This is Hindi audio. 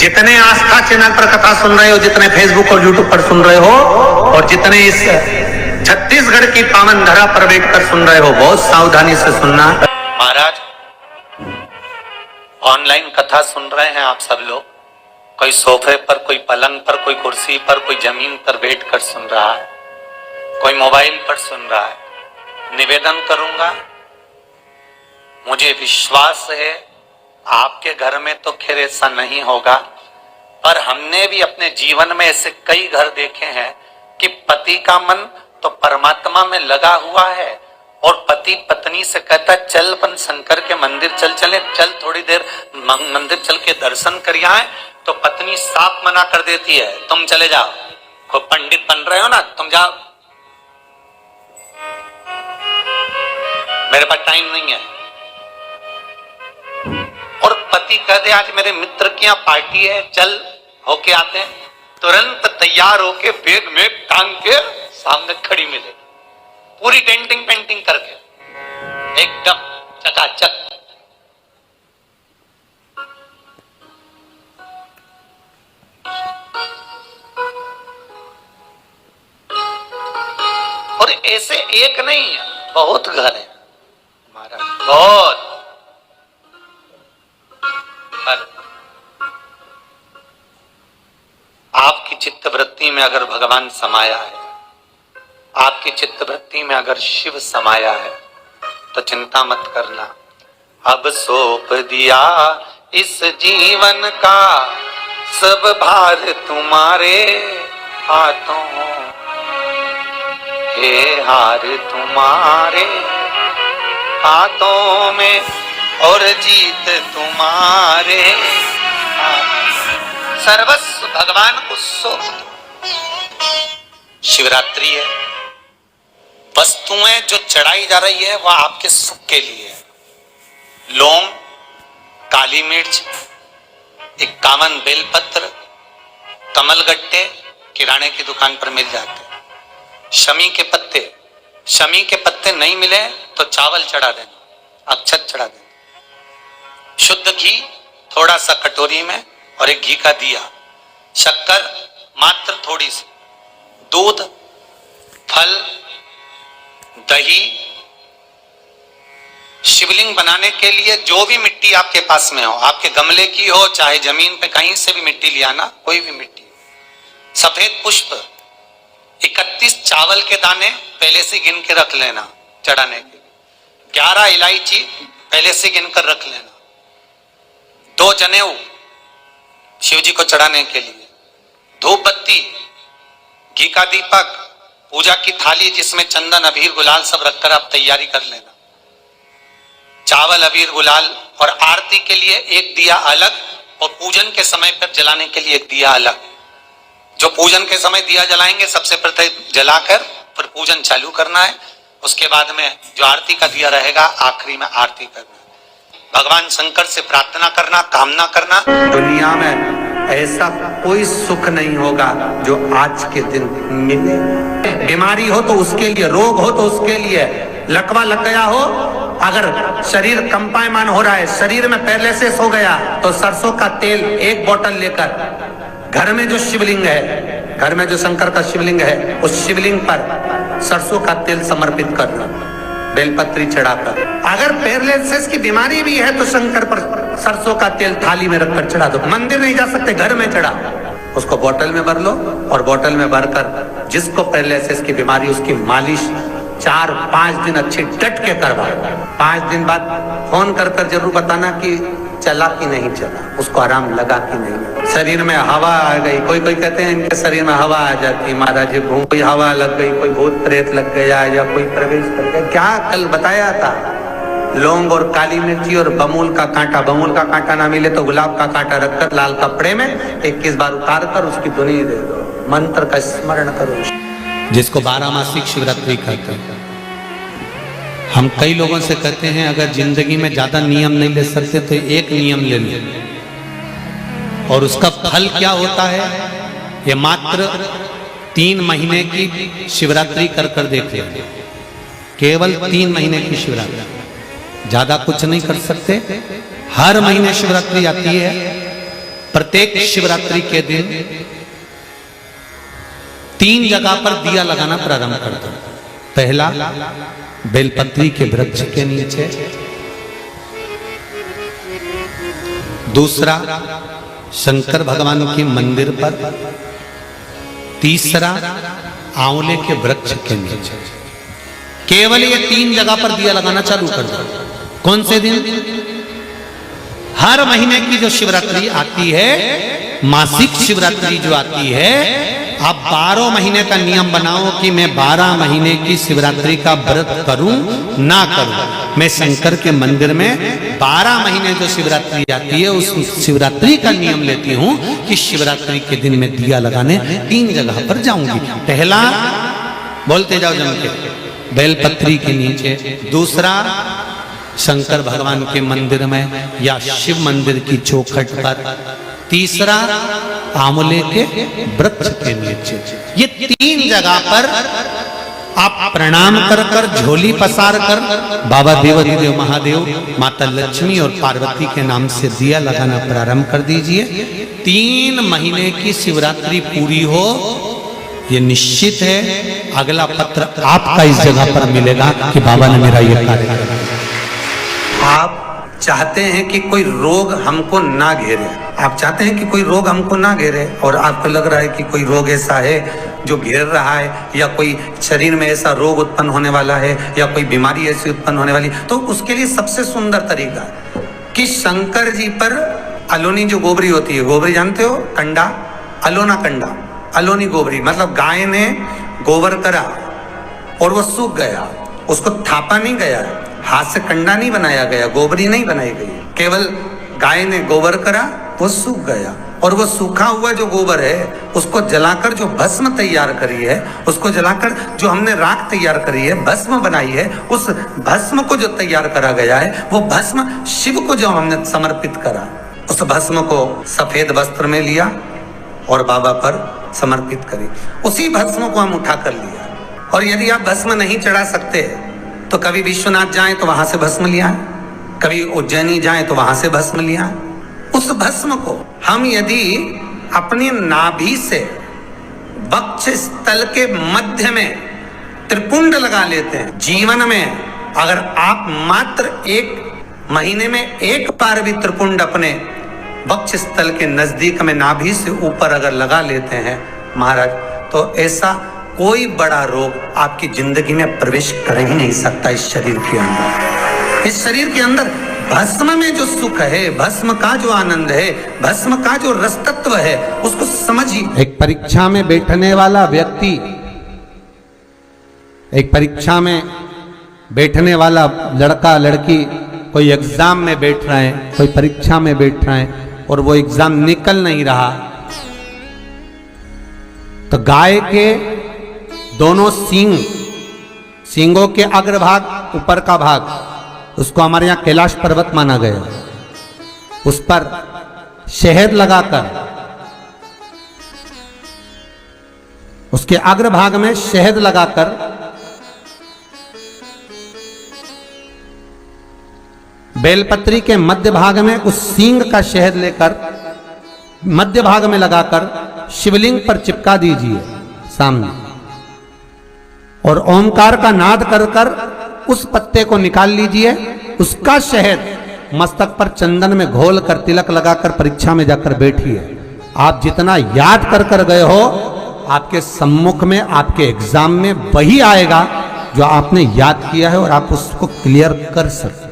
जितने आस्था चैनल पर कथा सुन रहे हो, जितने फेसबुक और यूट्यूब पर सुन रहे हो, और जितने इस छत्तीसगढ़ की पावन धरा पर बैठकर सुन रहे हो, बहुत सावधानी से सुनना। महाराज, ऑनलाइन कथा सुन रहे हैं आप सब लोग, कोई सोफे पर, कोई पलंग पर, कोई कुर्सी पर, कोई जमीन पर बैठकर सुन रहा है, कोई मोबाइल पर सुन रहा है। निवेदन करूंगा, मुझे विश्वास है आपके घर में तो खैर ऐसा नहीं होगा, पर हमने भी अपने जीवन में ऐसे कई घर देखे हैं कि पति का मन तो परमात्मा में लगा हुआ है और पति पत्नी से कहता चल अपन शंकर के मंदिर चले, चल थोड़ी देर मंदिर चल के दर्शन कर आए, तो पत्नी साफ मना कर देती है, तुम चले जाओ, कोई पंडित बन रहे हो ना, तुम जाओ, मेरे पास टाइम नहीं है। और पति कह दे आज मेरे मित्र की यहाँ पार्टी है, चल होके आते हैं, तुरंत तैयार होके बैग में टांग के सामने खड़ी मिले, पूरी डेंटिंग पेंटिंग करके एकदम चकाचक। और ऐसे एक नहीं है, बहुत घर है महाराज, बहुत। आपकी चित्तवृत्ति में अगर भगवान समाया है, आपकी चित्तवृत्ति में अगर शिव समाया है, तो चिंता मत करना। अब सौंप दिया इस जीवन का सब भार तुम्हारे हाथों, हे हार तुम्हारे हाथों में और जीत तुम्हारे हाथ, सर्वस्व भगवान को सौंप दो। शिवरात्रि है, वस्तुएं जो चढ़ाई जा रही है वह आपके सुख के लिए है। लौंग, काली मिर्च, 51 बेलपत्र, कमलगट्टे किराने की दुकान पर मिल जाते हैं। शमी के पत्ते, शमी के पत्ते नहीं मिले तो चावल चढ़ा देना, अक्षत चढ़ा देना। शुद्ध घी थोड़ा सा कटोरी में और एक घी का दिया, शक्कर मात्र थोड़ी सी, दूध, फल, दही। शिवलिंग बनाने के लिए जो भी मिट्टी आपके पास में हो, आपके गमले की हो चाहे जमीन पे कहीं से भी मिट्टी ले आना, कोई भी मिट्टी। सफेद पुष्प, 31 चावल के दाने पहले से गिन के रख लेना चढ़ाने के लिए, 11 इलायची पहले से गिनकर रख लेना, 2 जनेऊ शिव जी को चढ़ाने के लिए, धूप बत्ती, घी का दीपक, पूजा की थाली जिसमें चंदन अबीर गुलाल सब रखकर आप तैयारी कर लेना, चावल अबीर गुलाल, और आरती के लिए एक दिया अलग और पूजन के समय पर जलाने के लिए एक दिया अलग। जो पूजन के समय दिया जलाएंगे सबसे पहले जलाकर फिर पूजन चालू करना है, उसके बाद में जो आरती का दिया रहेगा आखिरी में आरती करना। भगवान शंकर से प्रार्थना करना, कामना करना। दुनिया में ऐसा कोई सुख नहीं होगा जो आज के दिन मिले। बीमारी हो तो उसके लिए, रोग हो तो उसके लिए, लकवा लग गया हो, अगर शरीर कंपायमान हो रहा है, शरीर में पैरालिसिस हो गया, तो सरसों का तेल 1 बोतल लेकर घर में जो शिवलिंग है, घर में जो शंकर का शिवलिंग है, उस शिवलिंग पर सरसों का तेल समर्पित करना, बेलपत्री चढ़ाकर। अगर पैरालिसिस की बीमारी भी है तो शंकर पर सरसों का तेल थाली में रखकर चढ़ा दो। मंदिर नहीं जा सकते, घर में चढ़ा, उसको बोतल में भर लो और बोतल में भरकर जिसको पैरालिसिस की बीमारी, उसकी मालिश 4-5 दिन अच्छे डट के करवाओ। 5 दिन बाद फोन कर कर जरूर बताना कि चला कि नहीं चला, उसको आराम लगा कि नहीं। शरीर में हवा आ गई, कोई कोई कहते हैं इनके शरीर में हवा आ जाती, महाराज जी कोई हवा लग गई, कोई भूत प्रेत लग गया या कोई प्रवेश कर गया। क्या कल बताया था, लौंग और काली मिर्ची और बमूल का कांटा, बमूल का कांटा ना मिले तो गुलाब का कांटा रखकर लाल कपड़े में 21 बार उतार कर उसकी धुनी दे दो, मंत्र का स्मरण करो, जिसको 12 मासिक शिवरात्रि कहते हैं। हम कई लोगों से कहते हैं अगर जिंदगी में ज्यादा नियम नहीं ले सकते तो एक नियम ले लो, और उसका फल क्या होता है ये मात्र 3 महीने की शिवरात्रि कर कर देख लेते, केवल 3 महीने की शिवरात्रि, ज्यादा कुछ नहीं कर सकते। हर महीने शिवरात्रि आती है प्रत्येक शिवरात्रि के दिन 3 जगह पर दिया लगाना प्रारंभ कर दो। पहला, बेलपत्री के वृक्ष के नीचे। दूसरा, शंकर भगवान के मंदिर पर। तीसरा, आंवले के वृक्ष के नीचे। केवल ये 3 जगह पर दिया लगाना चालू कर दो। कौन से दिन? हर महीने की जो शिवरात्रि आती है, मासिक शिवरात्रि जो आती है, आप 12 महीने का नियम बनाओ कि मैं 12 महीने की शिवरात्रि का व्रत करूं ना करूं। मैं शंकर के मंदिर में 12 महीने जो शिवरात्रि आती है, उस शिवरात्रि का नियम लेती हूं कि शिवरात्रि के दिन मैं दिया लगाने 3 जगह पर जाऊंगी। पहला, बोलते जाओ जम के, बेलपत्री के नीचे। दूसरा, शंकर भगवान के मंदिर में या शिव मंदिर की चौखट पर। तीसरा, आंवले के वृक्ष के नीचे। ये 3 जगह पर आप प्रणाम कर कर, झोली पसार कर बाबा देवाधिदेव महादेव, माता लक्ष्मी और पार्वती के नाम से दिया लगाना प्रारंभ कर दीजिए। 3 महीने की शिवरात्रि पूरी हो, ये निश्चित है अगला पत्र आपका इस जगह पर मिलेगा कि बाबा ने मेरा ये कार्य किया। आप चाहते हैं कि कोई रोग हमको ना घेरे, आप चाहते हैं कि कोई रोग हमको ना घेरे, और आपको लग रहा है कि कोई रोग ऐसा है जो घेर रहा है, या कोई शरीर में ऐसा रोग उत्पन्न होने वाला है, या कोई बीमारी ऐसी उत्पन्न होने वाली, तो उसके लिए सबसे सुंदर तरीका है कि शंकर जी पर अलोनी जो गोबरी होती है, गोबरी जानते हो, कंडा, अलोना कंडा, अलोनी गोबरी, मतलब गाय ने गोबर करा और वो सूख गया, उसको थापा नहीं गया, हाथ से कंडा नहीं बनाया गया, गोबरी नहीं बनाई गई, केवल गाय ने गोबर करा, वो सूख गया, और वो सूखा हुआ जो गोबर है उसको जलाकर जो भस्म तैयार करी है, उसको जलाकर जो हमने राख तैयार करी है, भस्म बनाई है, उस भस्म को जो तैयार करा गया है, वो भस्म शिव को जो हमने समर्पित करा, उस भस्म को सफेद वस्त्र में लिया और बाबा पर समर्पित करी। उसी भस्म को हम उठा कर लिया। और यदि आप भस्म नहीं चढ़ा सकते तो कभी विश्वनाथ जाएं तो वहां से भस्म लिया है, कभी उज्जैनी जाएं तो वहां से भस्म लिया है। उस भस्म को हम यदि अपनी नाभि से वक्ष स्थल के मध्य में त्रिपुंड लगा लेते हैं, जीवन में अगर आप मात्र 1 महीने में 1 बार भी त्रिपुंड अपने वक्ष स्थल के नजदीक में नाभि से ऊपर अगर लगा लेते हैं महाराज, तो ऐसा कोई बड़ा रोग आपकी जिंदगी में प्रवेश कर ही नहीं सकता। इस शरीर के अंदर, इस शरीर के अंदर भस्म में जो सुख है, भस्म का जो आनंद है, भस्म का जो रसतत्व है, उसको समझिए। एक परीक्षा में बैठने वाला व्यक्ति, एक परीक्षा में बैठने वाला लड़का लड़की, कोई एग्जाम में बैठ रहा है, कोई परीक्षा में बैठ रहा है और वो एग्जाम निकल नहीं रहा, तो गाय के दोनों सींगों के अग्रभाग, ऊपर का भाग, उसको हमारे यहां कैलाश पर्वत माना गया, उस पर शहद लगाकर, उसके अग्रभाग में शहद लगाकर बेलपत्री के मध्य भाग में उस सींग का शहद लेकर मध्य भाग में लगाकर शिवलिंग पर चिपका दीजिए सामने, और ओमकार का नाद कर कर उस पत्ते को निकाल लीजिए। उसका शहद मस्तक पर चंदन में घोल कर तिलक लगाकर परीक्षा में जाकर बैठिए। आप जितना याद कर कर गए हो, आपके सम्मुख में, आपके एग्जाम में वही आएगा जो आपने याद किया है, और आप उसको क्लियर कर सकते।